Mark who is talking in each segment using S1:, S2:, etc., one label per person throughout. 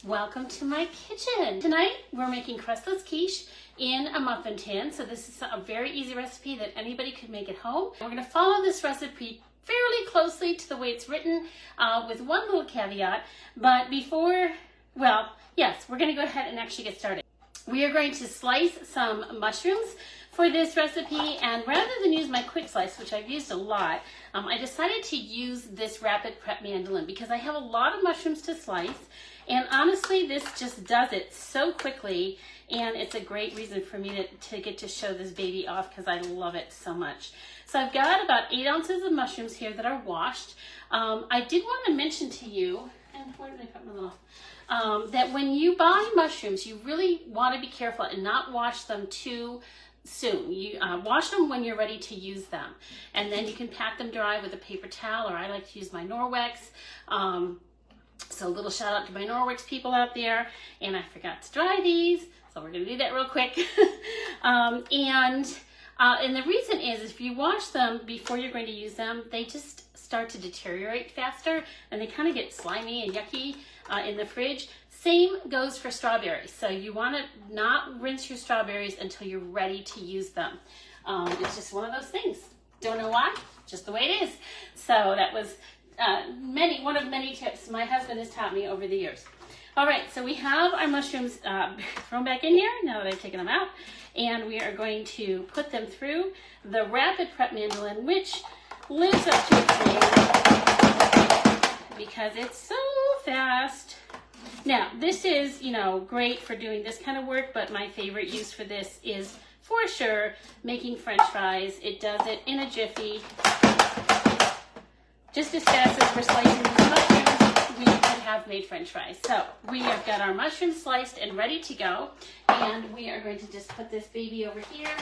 S1: Welcome to my kitchen. Tonight we're making crustless quiche in a muffin tin. So this is a very easy recipe that anybody could make at home. We're going to follow this recipe fairly closely to the way it's written with one little caveat. But before, well, yes, we're going to go ahead and actually get started. We are going to slice some mushrooms for this recipe, and rather than use my quick slice, which I've used a lot, I decided to use this rapid prep mandolin because I have a lot of mushrooms to slice, and honestly this just does it so quickly, and it's a great reason for me to get to show this baby off because I love it so much. So I've got about 8 ounces of mushrooms here that are washed. I did want to mention to you, and where did I put my little that when you buy mushrooms, you really want to be careful and not wash them too soon. You wash them when you're ready to use them, and then you can pack them dry with a paper towel, or I like to use my Norwex. So a little shout out to my Norwex people out there, and I forgot to dry these, so we're going to do that real quick. And the reason is if you wash them before you're going to use them, they just start to deteriorate faster, and they kind of get slimy and yucky in the fridge. Same goes for strawberries. So you want to not rinse your strawberries until you're ready to use them. It's just one of those things. Don't know why, just the way it is. So that was one of many tips my husband has taught me over the years. All right, so we have our mushrooms thrown back in here now that I've taken them out, and we are going to put them through the rapid prep mandolin, which lives up to its name because it's so fast. Now, this is, great for doing this kind of work, but my favorite use for this is, for sure, making French fries. It does it in a jiffy. Just as fast as we're slicing these mushrooms, we could have made French fries. So, we have got our mushrooms sliced and ready to go, and we are going to just put this baby over here.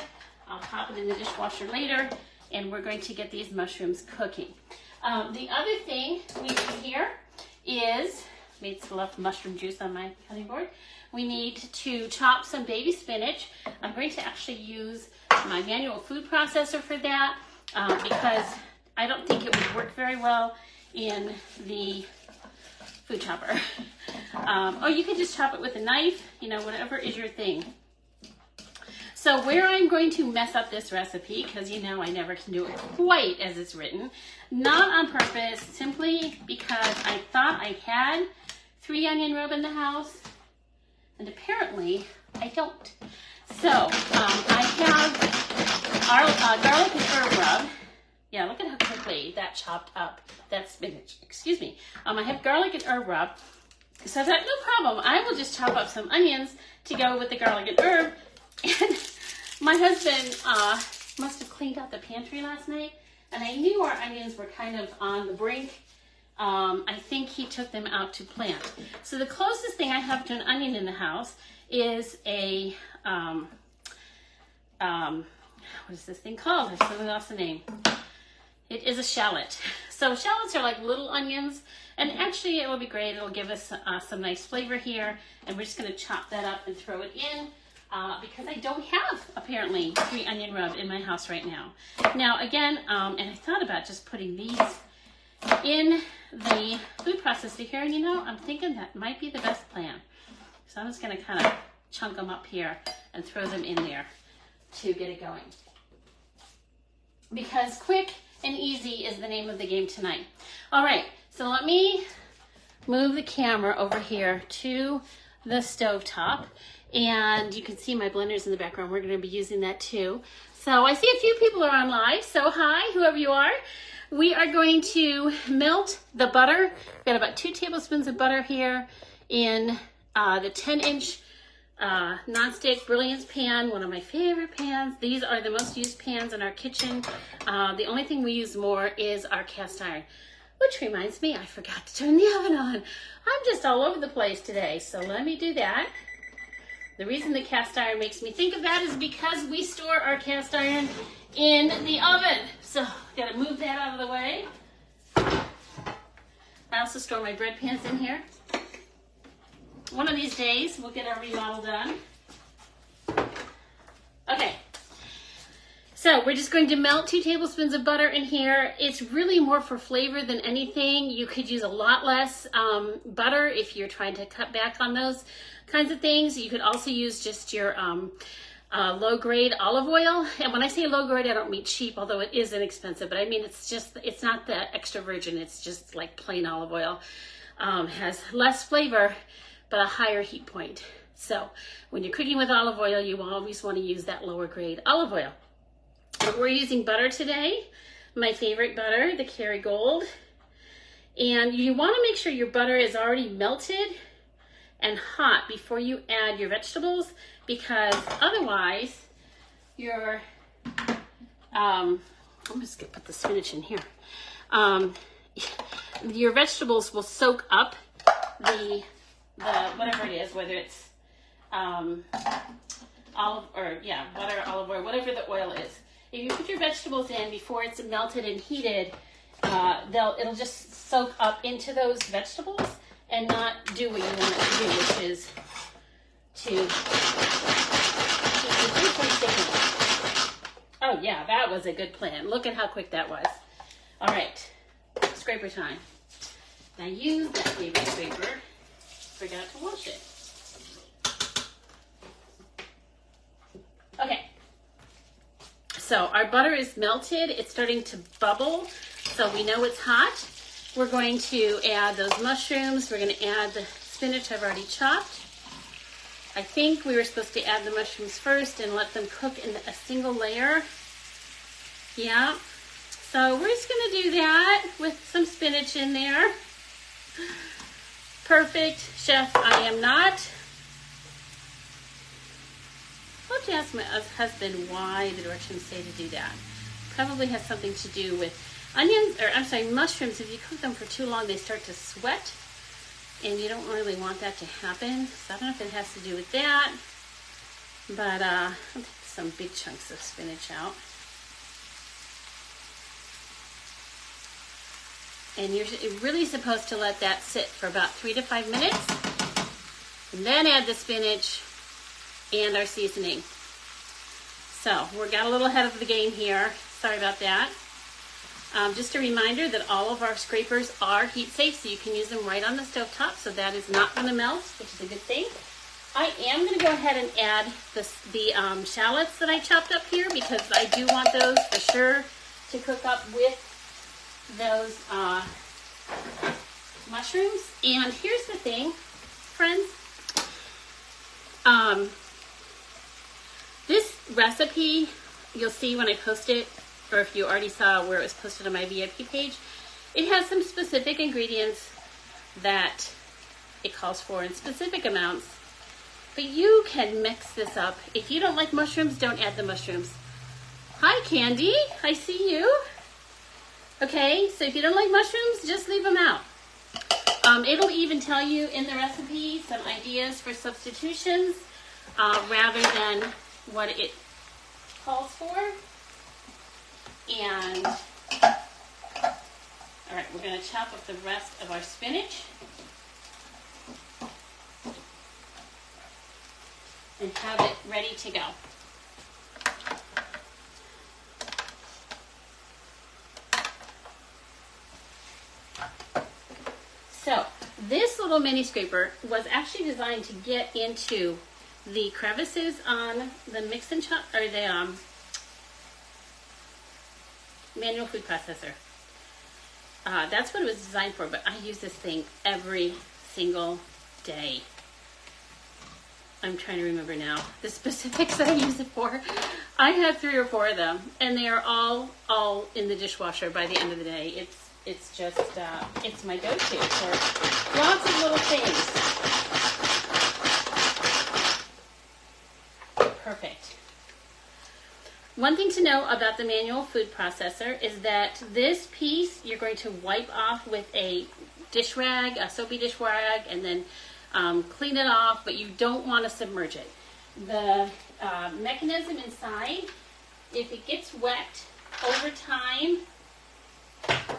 S1: I'll pop it in the dishwasher later, and we're going to get these mushrooms cooking. The other thing we do here is, made some left mushroom juice on my cutting board. We need to chop some baby spinach. I'm going to actually use my manual food processor for that because I don't think it would work very well in the food chopper. Or you could just chop it with a knife, whatever is your thing. So where I'm going to mess up this recipe, because I never can do it quite as it's written, not on purpose, simply because I thought I had 3 onion rub in the house, and apparently I don't. So I have our garlic and herb rub. Yeah, look at how quickly that chopped up that spinach. Excuse me. I have garlic and herb rub, so I thought, no problem. I will just chop up some onions to go with the garlic and herb. And my husband must have cleaned out the pantry last night, and I knew our onions were kind of on the brink. I think he took them out to plant. So the closest thing I have to an onion in the house is a, what is this thing called? I've suddenly lost the name. It is a shallot. So shallots are like little onions, and actually it will be great. It'll give us some nice flavor here, and we're just going to chop that up and throw it in because I don't have, apparently, 3 onion rub in my house right now. Now again, and I thought about just putting these in the food processor here, and I'm thinking that might be the best plan. So I'm just going to kind of chunk them up here and throw them in there to get it going. Because quick and easy is the name of the game tonight. All right, so let me move the camera over here to the stovetop, and you can see my blenders in the background. We're going to be using that too. So I see a few people are on live, so hi, whoever you are. We are going to melt the butter. We've got about 2 tablespoons of butter here in the 10-inch nonstick Brilliance pan, one of my favorite pans. These are the most used pans in our kitchen. The only thing we use more is our cast iron, which reminds me, I forgot to turn the oven on. I'm just all over the place today, so let me do that. The reason the cast iron makes me think of that is because we store our cast iron in the oven. So, gotta move that out of the way. I also store my bread pans in here. One of these days, we'll get our remodel done. Okay. So we're just going to melt 2 tablespoons of butter in here. It's really more for flavor than anything. You could use a lot less butter if you're trying to cut back on those kinds of things. You could also use just your low-grade olive oil. And when I say low-grade, I don't mean cheap, although it is inexpensive, but I mean it's not the extra virgin, it's just like plain olive oil. Has less flavor, but a higher heat point. So when you're cooking with olive oil, you always want to use that lower grade olive oil. But we're using butter today, my favorite butter, the Kerrygold. And you want to make sure your butter is already melted and hot before you add your vegetables, because otherwise your, I'm just gonna put the spinach in here. Your vegetables will soak up the whatever it is, whether it's butter, olive oil, whatever the oil is. If you put your vegetables in before it's melted and heated, it'll just soak up into those vegetables and not do what you want it to do, which is to keep the food from sticking. Oh yeah, that was a good plan. Look at how quick that was. All right, scraper time. Now use that favorite scraper. Forgot to wash it. Okay. So our butter is melted. It's starting to bubble, so we know it's hot. We're going to add those mushrooms. We're going to add the spinach I've already chopped. I think we were supposed to add the mushrooms first and let them cook in a single layer. Yeah. So we're just going to do that with some spinach in there. Perfect. Chef, I am not. I'll have to ask my husband why the directions say to do that. Probably has something to do with mushrooms. If you cook them for too long, they start to sweat, and you don't really want that to happen. So I don't know if it has to do with that, but I'll take some big chunks of spinach out. And you're really supposed to let that sit for about 3 to 5 minutes, and then add the spinach and our seasoning. So we got a little ahead of the game here. Sorry about that. Just a reminder that all of our scrapers are heat safe, so you can use them right on the stovetop, so that is not going to melt, which is a good thing. I am going to go ahead and add the shallots that I chopped up here, because I do want those for sure to cook up with those mushrooms. And here's the thing, friends. This recipe, you'll see when I post it, or if you already saw where it was posted on my VIP page, it has some specific ingredients that it calls for in specific amounts. But you can mix this up. If you don't like mushrooms, don't add the mushrooms. Hi, Candy. I see you. Okay, so if you don't like mushrooms, just leave them out. It'll even tell you in the recipe some ideas for substitutions rather than what it calls for. And, all right, we're going to chop up the rest of our spinach and have it ready to go. So this little mini scraper was actually designed to get into the crevices on the mix and chop, or the manual food processor. That's what it was designed for, but I use this thing every single day. I'm trying to remember now the specifics that I use it for. I have 3 or 4 of them, and they are all in the dishwasher by the end of the day. It's just it's my go-to for lots of little things. Perfect. One thing to know about the manual food processor is that this piece you're going to wipe off with a dish rag, a soapy dish rag, and then clean it off, but you don't want to submerge it. The mechanism inside, if it gets wet over time,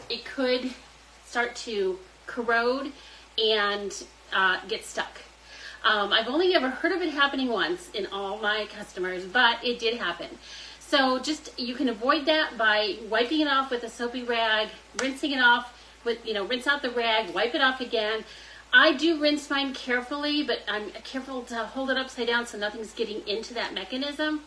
S1: it could start to corrode and get stuck. I've only ever heard of it happening once in all my customers, but it did happen. So just, you can avoid that by wiping it off with a soapy rag, rinsing it off with, rinse out the rag, wipe it off again. I do rinse mine carefully, but I'm careful to hold it upside down so nothing's getting into that mechanism.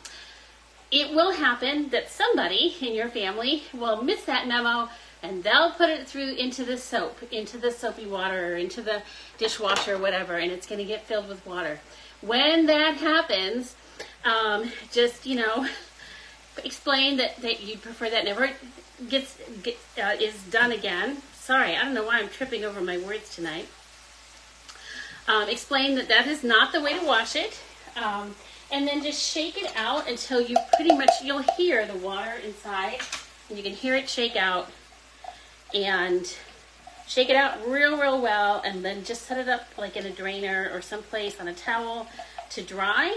S1: It will happen that somebody in your family will miss that memo and they'll put it through into the soap, into the soapy water, or into the dishwasher or whatever, and it's going to get filled with water. When that happens, just, explain that you prefer that never is done again. Sorry, I don't know why I'm tripping over my words tonight. Explain that is not the way to wash it. And then just shake it out until you you'll hear the water inside, and you can hear it shake out. And shake it out real well, and then just set it up like in a drainer or someplace on a towel to dry.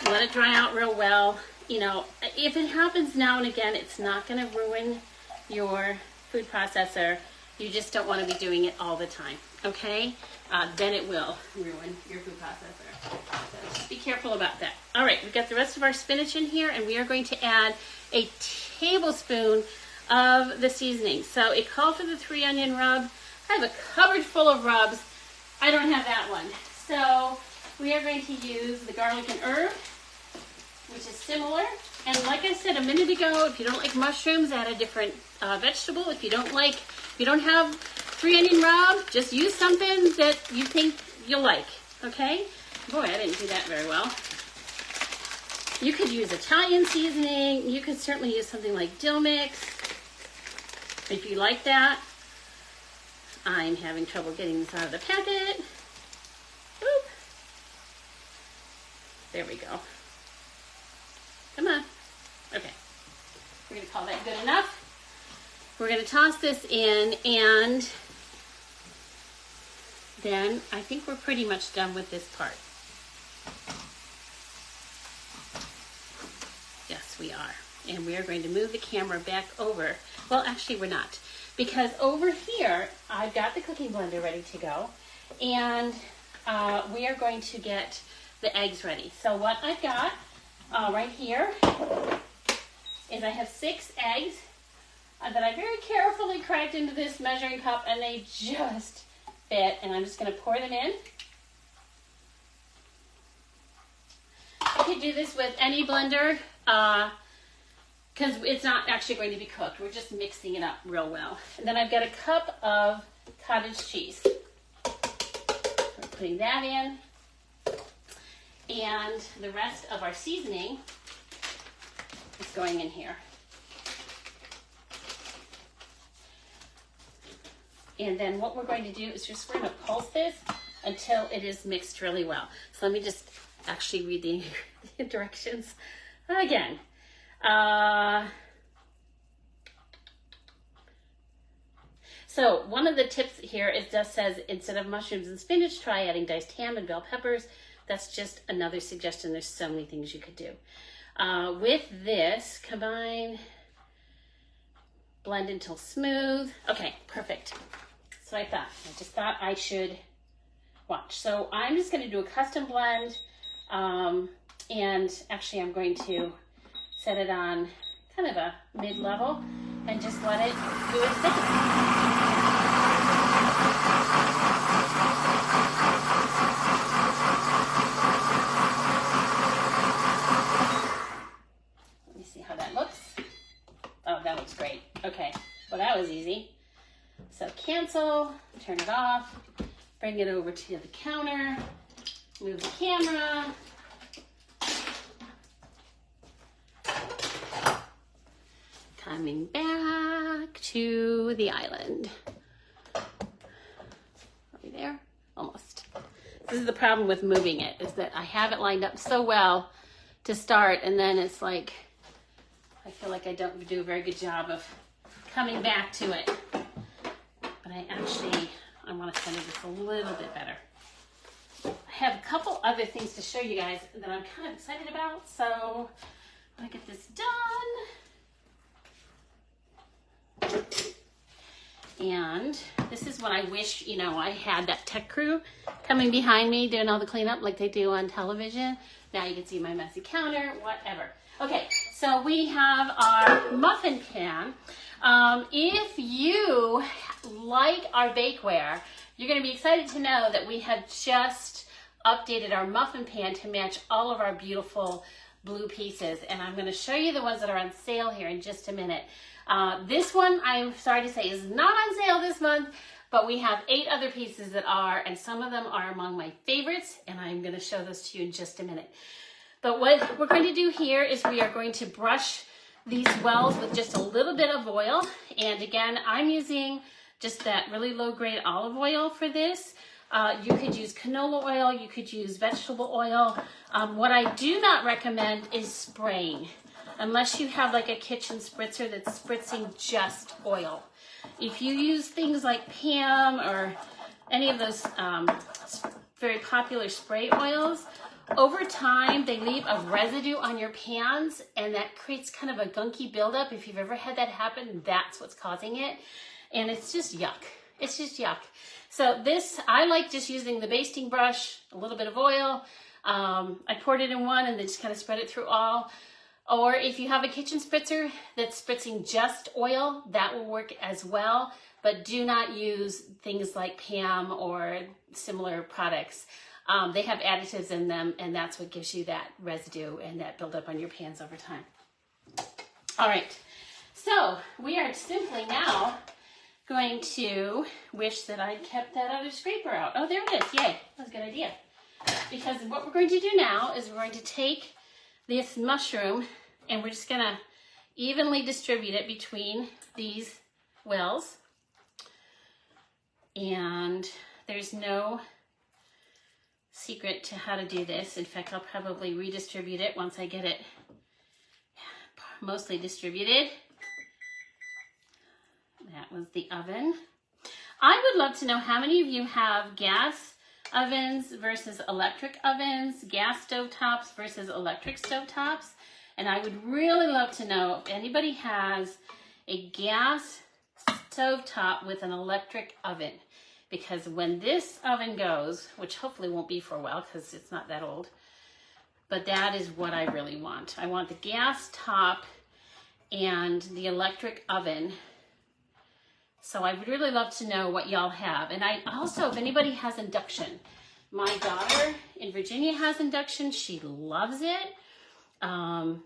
S1: Let it dry out real well. If it happens now and again, it's not going to ruin your food processor. You just don't want to be doing it all the time, okay? Then it will ruin your food processor. So just be careful about that. All right, we've got the rest of our spinach in here, and we are going to add a tablespoon of the seasoning. So it called for the 3 onion rub. I have a cupboard full of rubs. I don't have that one. So we are going to use the garlic and herb, which is similar. And like I said a minute ago, if you don't like mushrooms, add a different vegetable. If you don't have 3 onion rub, just use something that you think you'll like, okay? Boy, I didn't do that very well. You could use Italian seasoning. You could certainly use something like dill mix, if you like that. I'm having trouble getting this out of the packet. Oop. There we go. Come on. Okay. We're going to call that good enough. We're going to toss this in, and then I think we're pretty much done with this part. Yes, we are. And we are going to move the camera back over. Well, actually, we're not. Because over here, I've got the cooking blender ready to go. And we are going to get the eggs ready. So what I've got right here is I have 6 eggs that I very carefully cracked into this measuring cup, and they just fit. And I'm just going to pour them in. You could do this with any blender, because it's not actually going to be cooked. We're just mixing it up real well. And then I've got a cup of cottage cheese. We're putting that in. And the rest of our seasoning is going in here. And then what we're going to do is we're going to pulse this until it is mixed really well. So let me just actually read the directions again. So one of the tips here is just says, instead of mushrooms and spinach, try adding diced ham and bell peppers. That's just another suggestion. There's so many things you could do. With this, combine, blend until smooth. Okay, perfect. So I just thought I should watch. So I'm just going to do a custom blend. And actually I'm going to set it on kind of a mid-level and just let it do its thing. Let me see how that looks. Oh, that looks great. Okay, well that was easy. So cancel, turn it off, bring it over to the counter, move the camera. Coming back to the island. Are we there? Almost. This is the problem with moving it, is that I have it lined up so well to start, and then it's like, I feel like I don't do a very good job of coming back to it. But I want to center this a little bit better. I have a couple other things to show you guys that I'm kind of excited about, so I'm gonna get this done. And this is what I wish, I had that tech crew coming behind me doing all the cleanup like they do on television. Now you can see my messy counter, whatever. Okay, so we have our muffin pan. If you like our bakeware, you're going to be excited to know that we have just updated our muffin pan to match all of our beautiful blue pieces. And I'm going to show you the ones that are on sale here in just a minute. This one, I'm sorry to say, is not on sale this month, but we have 8 other pieces that are, and some of them are among my favorites, and I'm going to show those to you in just a minute. But what we're going to do here is we are going to brush these wells with just a little bit of oil. And again, I'm using just that really low grade olive oil for this. You could use canola oil, you could use vegetable oil. What I do not recommend is spraying, unless you have like a kitchen spritzer that's spritzing just oil. If you use things like Pam or any of those very popular spray oils, over time they leave a residue on your pans, and that creates kind of a gunky buildup. If you've ever had that happen, that's what's causing it. And it's just yuck. It's just yuck. So this, I like just using the basting brush, a little bit of oil. I poured it in one and then just kind of spread it through all. Or if you have a kitchen spritzer that's spritzing just oil, that will work as well. But do not use things like Pam or similar products. They have additives in them, and that's what gives you that residue and that buildup on your pans over time. All right, so we are simply now going to wish that I'd kept that other scraper out. Oh, there it is. Yay, that's a good idea. Because what we're going to do now is we're going to take this mushroom and we're just going to evenly distribute it between these wells. And there's no secret to how to do this. In fact, I'll probably redistribute it once I get it mostly distributed. That was the oven. I would love to know how many of you have gas ovens versus electric ovens, gas stovetops versus electric stovetops. And I would really love to know if anybody has a gas stovetop with an electric oven. Because when this oven goes, which hopefully won't be for a while because it's not that old, but that is what I really want. I want the gas top and the electric oven. So I would really love to know what y'all have. And I also, if anybody has induction, my daughter in Virginia has induction. She loves it. In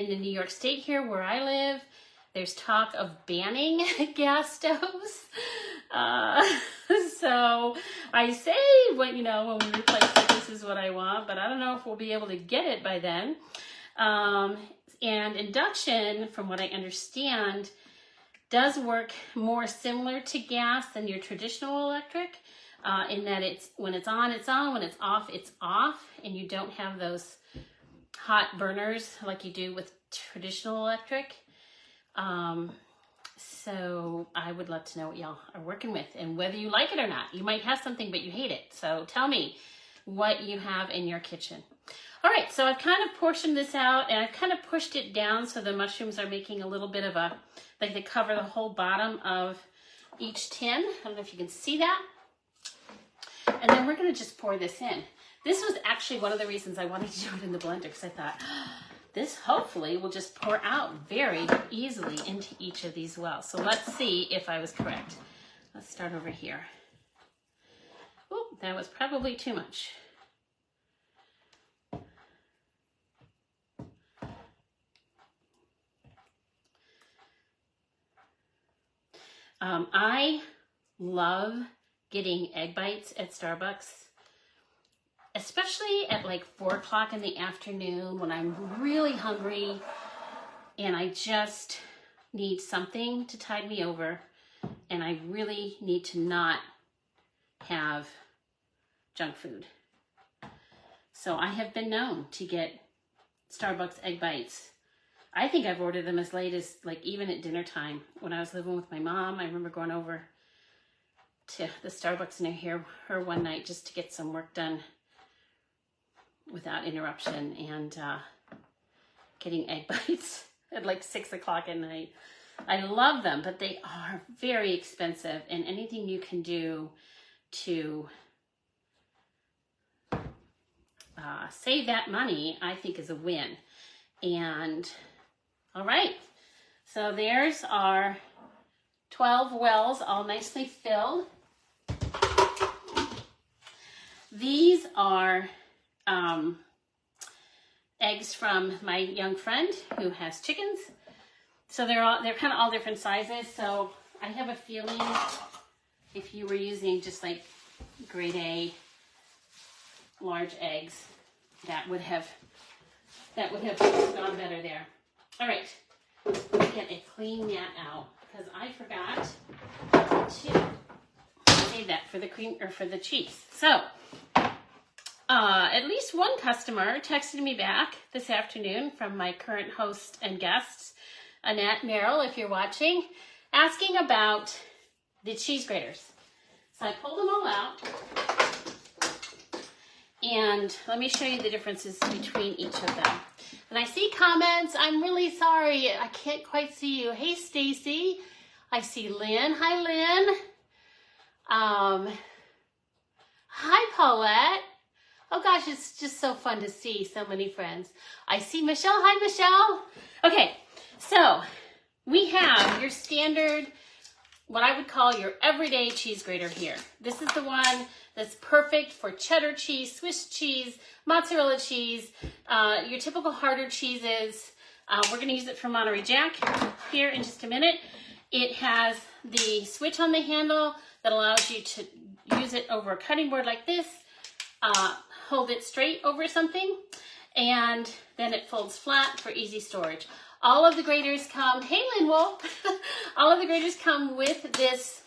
S1: the New York State here where I live, there's talk of banning gas stoves. So I say, when we replace it, this is what I want, but I don't know if we'll be able to get it by then. And induction, from what I understand, does work more similar to gas than your traditional electric, in that when it's on, it's on, when it's off, and you don't have those hot burners like you do with traditional electric. So I would love to know what y'all are working with and whether you like it or not. You might have something, but you hate it. So tell me what you have in your kitchen. All right, so I've kind of portioned this out and I've kind of pushed it down so the mushrooms are making a little bit of a, like they cover the whole bottom of each tin. I don't know if you can see that. And then we're gonna just pour this in. This was actually one of the reasons I wanted to do it in the blender, because I thought, this hopefully will just pour out very easily into each of these wells. So let's see if I was correct. Let's start over here. Oh, that was probably too much. I love getting egg bites at Starbucks, especially at like 4 o'clock in the afternoon when I'm really hungry and I just need something to tide me over and I really need to not have junk food. So I have been known to get Starbucks egg bites. I think I've ordered them as late as like even at dinner time. When I was living with my mom, I remember going over to the Starbucks near her one night just to get some work done without interruption, and getting egg bites at like 6 o'clock at night. I love them, but they are very expensive, and anything you can do to save that money, I think, is a win. And all right, so there's our 12 wells all nicely filled. These are eggs from my young friend who has chickens. So they're kind of all different sizes. So I have a feeling if you were using just like grade A large eggs, that would have gone better there. All right, get a clean mat out because I forgot to save that for the cream or for the cheese. So at least one customer texted me back this afternoon from my current host and guests, Annette, Meryl, if you're watching, asking about the cheese graters. So I pulled them all out, and let me show you the differences between each of them. And I see comments. I'm really sorry. I can't quite see you. Hey, Stacy. I see Lynn. Hi, Lynn. Hi, Paulette. Oh, gosh, it's just so fun to see so many friends. I see Michelle. Hi, Michelle. Okay, so we have your standard, what I would call your everyday cheese grater here. This is the one that's perfect for cheddar cheese, Swiss cheese, mozzarella cheese, your typical harder cheeses. We're going to use it for Monterey Jack here in just a minute. It has the switch on the handle that allows you to use it over a cutting board like this, hold it straight over something, and then it folds flat for easy storage. All of the graters come, hey Lynn Wolf, all of the graters come with this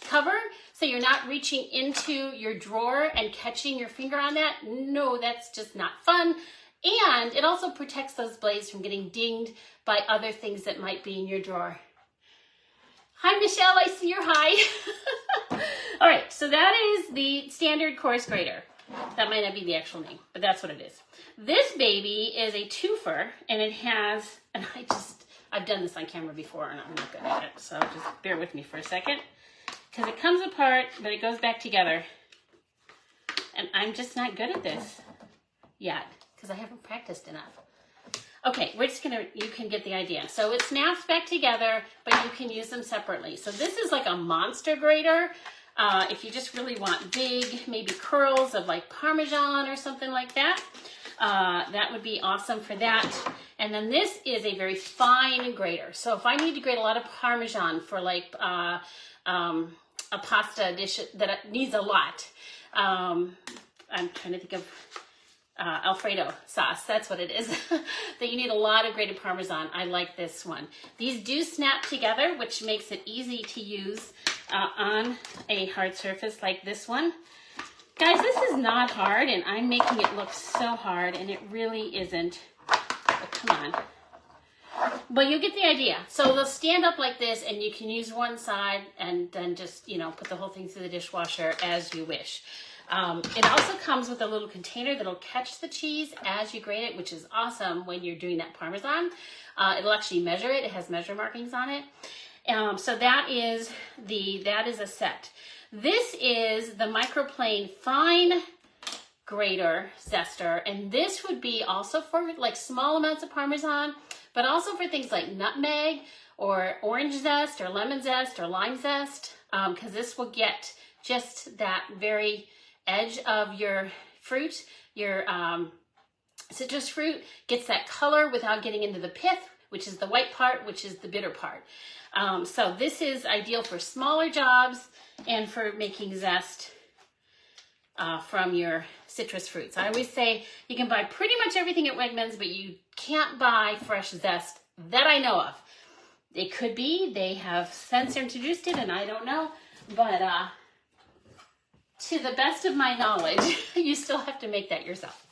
S1: cover, so you're not reaching into your drawer and catching your finger on that. No, that's just not fun. And it also protects those blades from getting dinged by other things that might be in your drawer. Hi Michelle, I see your hi. All right, so that is the standard coarse grater. That might not be the actual name, but that's what it is. This baby is a twofer, and it has, and I've done this on camera before, and I'm not good at it, so just bear with me for a second, because it comes apart, but it goes back together, and I'm just not good at this yet, because I haven't practiced enough. Okay, we're just gonna, you can get the idea. So it snaps back together, but you can use them separately. So this is like a monster grater. If you just really want big, maybe curls of like Parmesan or something like that, that would be awesome for that. And then this is a very fine grater. So if I need to grate a lot of Parmesan for like a pasta dish that needs a lot, I'm trying to think of Alfredo sauce, that's what it is, that you need a lot of grated Parmesan. I like this one. These do snap together, which makes it easy to use on a hard surface like this one. Guys, this is not hard, and I'm making it look so hard, and it really isn't. But come on. But you get the idea. So they'll stand up like this, and you can use one side and then just, you know, put the whole thing through the dishwasher as you wish. It also comes with a little container that'll catch the cheese as you grate it, which is awesome when you're doing that Parmesan. It'll actually measure it. It has measure markings on it. So that is a set. This is the microplane fine grater zester, and this would be also for like small amounts of Parmesan, but also for things like nutmeg or orange zest or lemon zest or lime zest, because this will get just that very edge of your fruit, your citrus fruit gets that color without getting into the pith, which is the white part, which is the bitter part. So this is ideal for smaller jobs and for making zest from your citrus fruits. I always say you can buy pretty much everything at Wegmans, but you can't buy fresh zest that I know of. It could be they have since introduced it and I don't know, but to the best of my knowledge, you still have to make that yourself.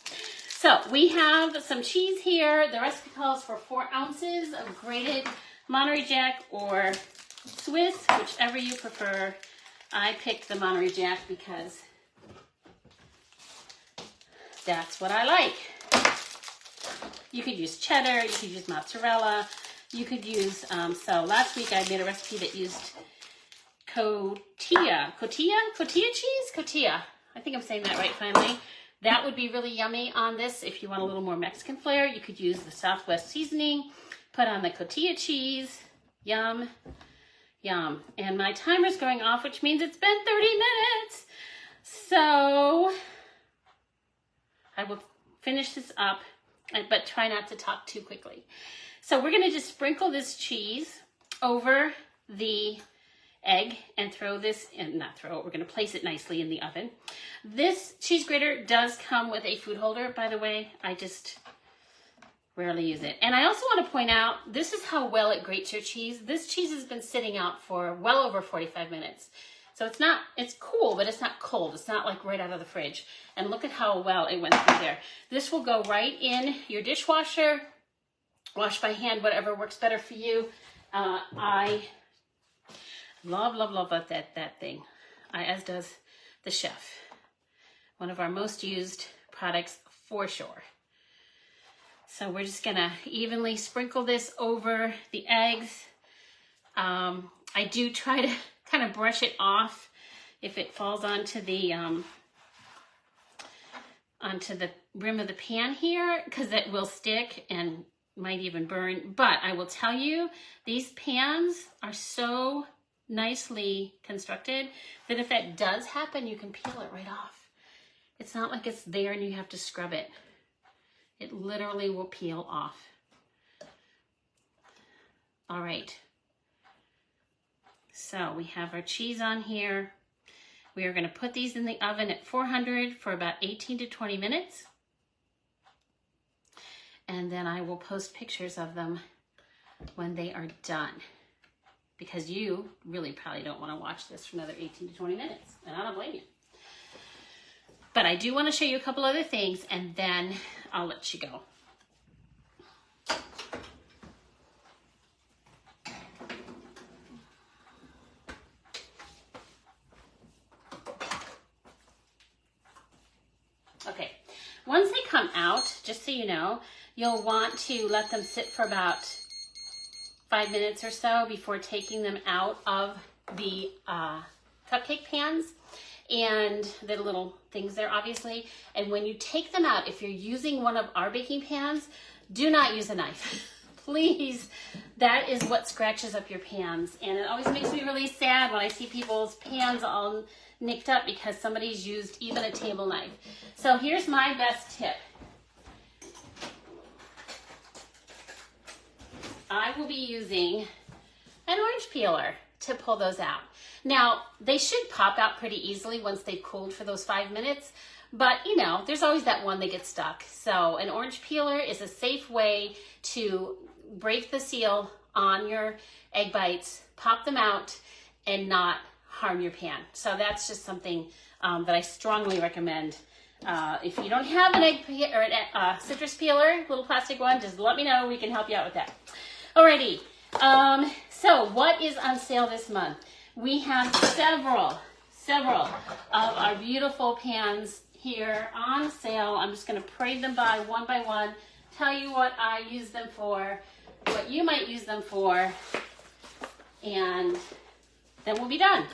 S1: So we have some cheese here. The recipe calls for 4 ounces of grated Monterey Jack or Swiss, whichever you prefer. I picked the Monterey Jack because that's what I like. You could use cheddar, you could use mozzarella, you could use, so last week I made a recipe that used cotija cheese? Cotija. I think I'm saying that right finally. That would be really yummy on this. If you want a little more Mexican flair, you could use the Southwest seasoning, put on the cotija cheese. Yum, yum. And my timer's going off, which means it's been 30 minutes. So I will finish this up, but try not to talk too quickly. So we're gonna just sprinkle this cheese over the egg and throw this in, not throw it, we're gonna place it nicely in the oven. This cheese grater does come with a food holder, by the way. I just rarely use it. And I also want to point out, this is how well it grates your cheese. This cheese has been sitting out for well over 45 minutes. So it's cool, but it's not cold. It's not like right out of the fridge. And look at how well it went through there. This will go right in your dishwasher, wash by hand, whatever works better for you. I love, love, love that thing, as does the chef. One of our most used products for sure. So we're just gonna evenly sprinkle this over the eggs. I do try to kind of brush it off if it falls onto the rim of the pan here, because it will stick and might even burn. But I will tell you, these pans are so nicely constructed that if that does happen, you can peel it right off. It's not like it's there and you have to scrub it. It literally will peel off. All right. So we have our cheese on here. We are going to put these in the oven at 400 for about 18 to 20 minutes. And then I will post pictures of them when they are done, because you really probably don't want to watch this for another 18 to 20 minutes, and I don't blame you. But I do want to show you a couple other things, and then I'll let you go. Okay, once they come out, just so you know, you'll want to let them sit for about 5 minutes or so before taking them out of the cupcake pans and the little things there, obviously. And when you take them out, if you're using one of our baking pans, do not use a knife. Please, that is what scratches up your pans. And it always makes me really sad when I see people's pans all nicked up because somebody's used even a table knife. So here's my best tip. I will be using an orange peeler to pull those out. Now, they should pop out pretty easily once they've cooled for those 5 minutes, but you know, there's always that one that gets stuck. So an orange peeler is a safe way to break the seal on your egg bites, pop them out, and not harm your pan. So that's just something that I strongly recommend. If you don't have an egg or a citrus peeler, little plastic one, just let me know. We can help you out with that. Alrighty. So what is on sale this month? We have several of our beautiful pans here on sale. I'm just going to parade them by one, tell you what I use them for, what you might use them for, and then we'll be done.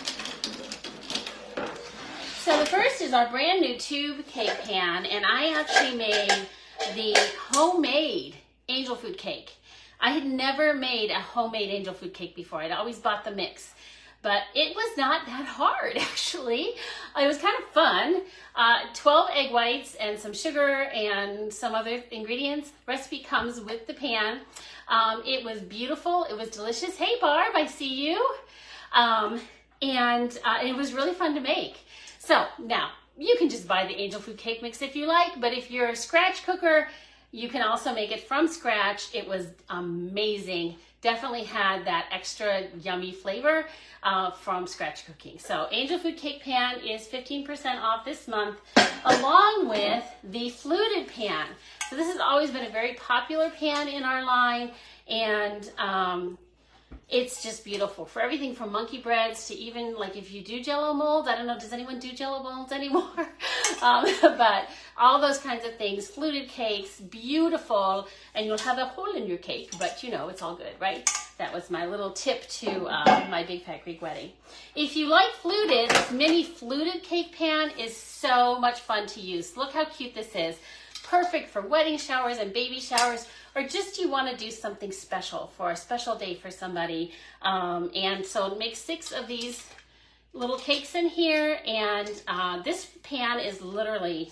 S1: So the first is our brand new tube cake pan, and I actually made the homemade angel food cake. I had never made a homemade angel food cake before. I'd always bought the mix, but it was not that hard, actually. It was kind of fun. 12 egg whites and some sugar and some other ingredients. Recipe comes with the pan. It was beautiful. It was delicious. Hey, Barb, I see you. And it was really fun to make. So now you can just buy the angel food cake mix if you like, but if you're a scratch cooker, you can also make it from scratch. It was amazing. Definitely had that extra yummy flavor from scratch cooking. So angel food cake pan is 15% off this month, along with the fluted pan. So this has always been a very popular pan in our line, and it's just beautiful for everything from monkey breads to even like if you do Jello molds. I don't know, does anyone do Jello molds anymore? But all those kinds of things. Fluted cakes, beautiful, and you'll have a hole in your cake, but you know, it's all good, right? That was my little tip to my Big Fat Greek wedding. If you like fluted, this mini fluted cake pan is so much fun to use. Look how cute this is. Perfect for wedding showers and baby showers, or just you want to do something special for a special day for somebody. And so make 6 of these little cakes in here, and this pan is literally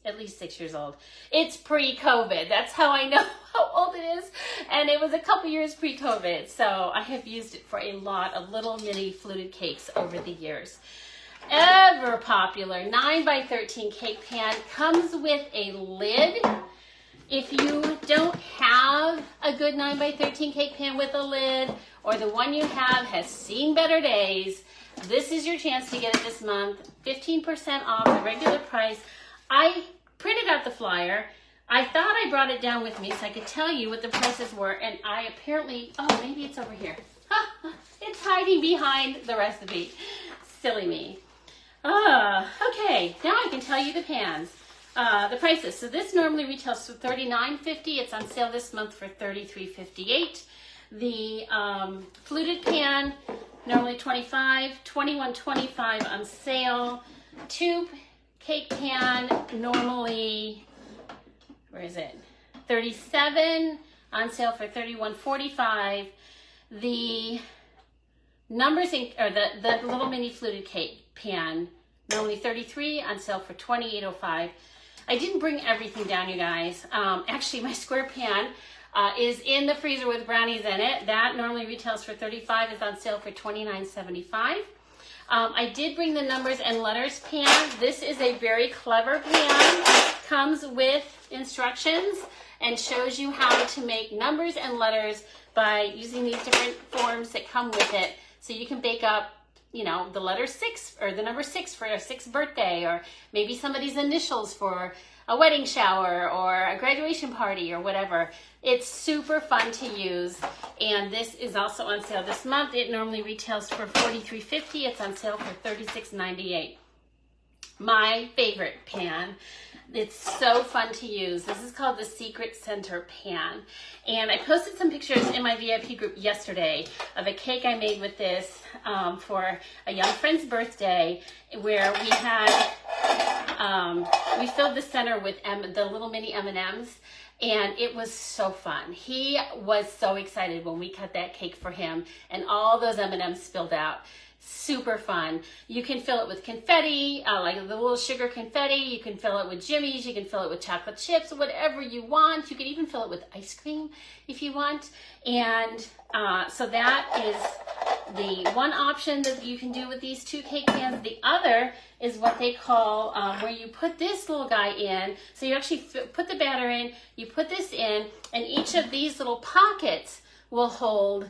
S1: at least 6 years old. It's pre-COVID. That's how I know how old it is. And it was a couple years pre-COVID. So I have used it for a lot of little mini fluted cakes over the years. Ever popular 9x13 cake pan comes with a lid. If you don't have a good 9x13 cake pan with a lid, or the one you have has seen better days, this is your chance to get it this month. 15% off the regular price. I printed out the flyer. I thought I brought it down with me so I could tell you what the prices were, and I apparently, oh, maybe it's over here. It's hiding behind the recipe. Silly me. Okay, now I can tell you the pans. The prices. So this normally retails for $39.50. It's on sale this month for $33.58. The fluted pan, normally $25, $21.25 on sale. Tube cake pan, normally, where is it? $37, on sale for $31.45. The numbers or the little mini fluted cake pan, normally $33, on sale for $28.05. I didn't bring everything down, you guys. Actually, my square pan is in the freezer with brownies in it. That normally retails for $35, is on sale for $29.75. I did bring the numbers and letters pan. This is a very clever pan. Comes with instructions and shows you how to make numbers and letters by using these different forms that come with it. So you can bake up, you know, the letter 6 or the number 6 for a 6th birthday, or maybe somebody's initials for a wedding shower or a graduation party or whatever. It's super fun to use, and this is also on sale this month. It normally retails for $43.50. It's on sale for $36.98. My favorite pan. It's so fun to use. This is called the Secret Center pan. And I posted some pictures in my VIP group yesterday of a cake I made with this for a young friend's birthday, where we had, we filled the center with the little mini M&Ms, and it was so fun. He was so excited when we cut that cake for him, and all those M&Ms spilled out. Super fun. You can fill it with confetti, like the little sugar confetti. You can fill it with jimmies. You can fill it with chocolate chips, whatever you want. You can even fill it with ice cream if you want. And so that is the one option that you can do with these 2 cake pans. The other is what they call where you put this little guy in. So you actually put the batter in, you put this in, and each of these little pockets will hold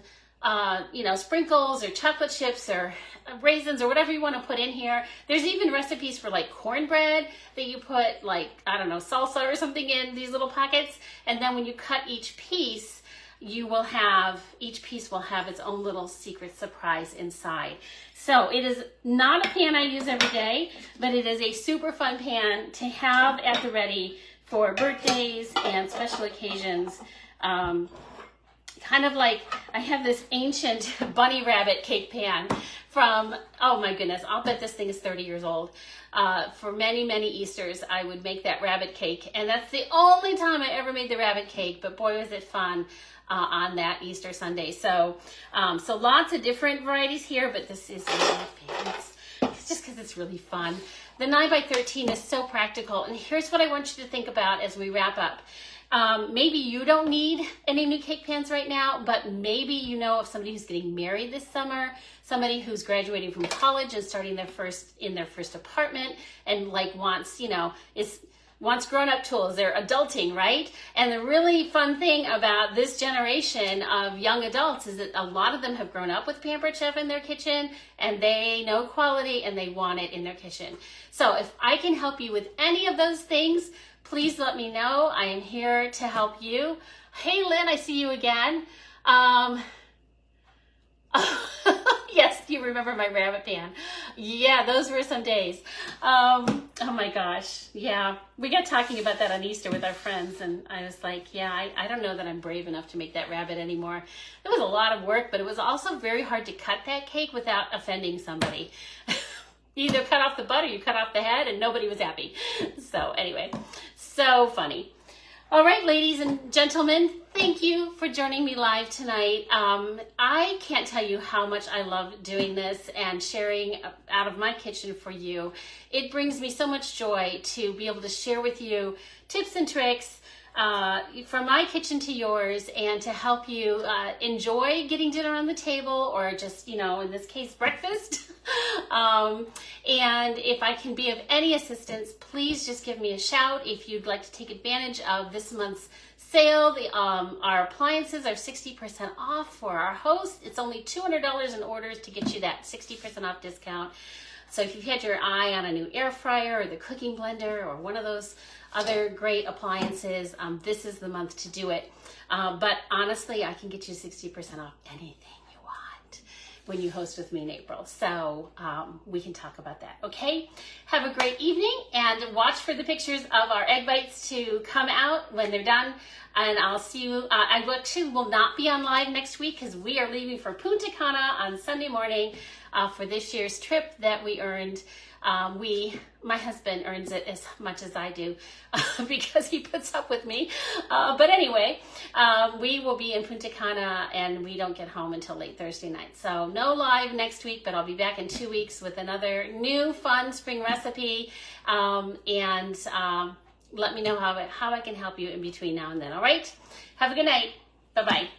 S1: you know, sprinkles or chocolate chips or raisins or whatever you want to put in here. There's even recipes for like cornbread that you put, like, I don't know, salsa or something in these little pockets. And then when you cut each piece, each piece will have its own little secret surprise inside. So it is not a pan I use every day, but it is a super fun pan to have at the ready for birthdays and special occasions. Kind of like, I have this ancient bunny rabbit cake pan from, oh my goodness, I'll bet this thing is 30 years old. For many, many Easters, I would make that rabbit cake, and that's the only time I ever made the rabbit cake, but boy, was it fun on that Easter Sunday. So, so lots of different varieties here, but this is one of my favorites. It's just because it's really fun. The 9x13 is so practical, and here's what I want you to think about as we wrap up. Maybe you don't need any new cake pans right now, but maybe you know of somebody who's getting married this summer, somebody who's graduating from college and starting their first apartment, and like wants, you know, wants grown-up tools. They're adulting, right? And the really fun thing about this generation of young adults is that a lot of them have grown up with Pampered Chef in their kitchen, and they know quality and they want it in their kitchen. So if I can help you with any of those things, please let me know. I am here to help you. Hey, Lynn, I see you again. Yes, you remember my rabbit pan. Yeah, those were some days. Oh my gosh. Yeah, we got talking about that on Easter with our friends, and I was like, yeah, I don't know that I'm brave enough to make that rabbit anymore. It was a lot of work, but it was also very hard to cut that cake without offending somebody. You either cut off the butt or you cut off the head, and nobody was happy. So anyway, so funny. All right, ladies and gentlemen, thank you for joining me live tonight. I can't tell you how much I love doing this and sharing out of my kitchen for you. It brings me so much joy to be able to share with you tips and tricks from my kitchen to yours, and to help you enjoy getting dinner on the table, or just, you know, in this case, breakfast. And if I can be of any assistance, please just give me a shout. If you'd like to take advantage of this month's sale, our appliances are 60% off for our host. It's only $200 in orders to get you that 60% off discount. So if you've had your eye on a new air fryer or the cooking blender or one of those other great appliances, this is the month to do it. But honestly, I can get you 60% off anything you want when you host with me in April. So we can talk about that, okay? Have a great evening, and watch for the pictures of our egg bites to come out when they're done. And I'll see you. I will not be on live next week because we are leaving for Punta Cana on Sunday morning for this year's trip that we earned. My husband earns it as much as I do because he puts up with me. But anyway, we will be in Punta Cana, and we don't get home until late Thursday night. So no live next week, but I'll be back in 2 weeks with another new fun spring recipe. Let me know how I can help you in between now and then. All right? Have a good night. Bye-bye.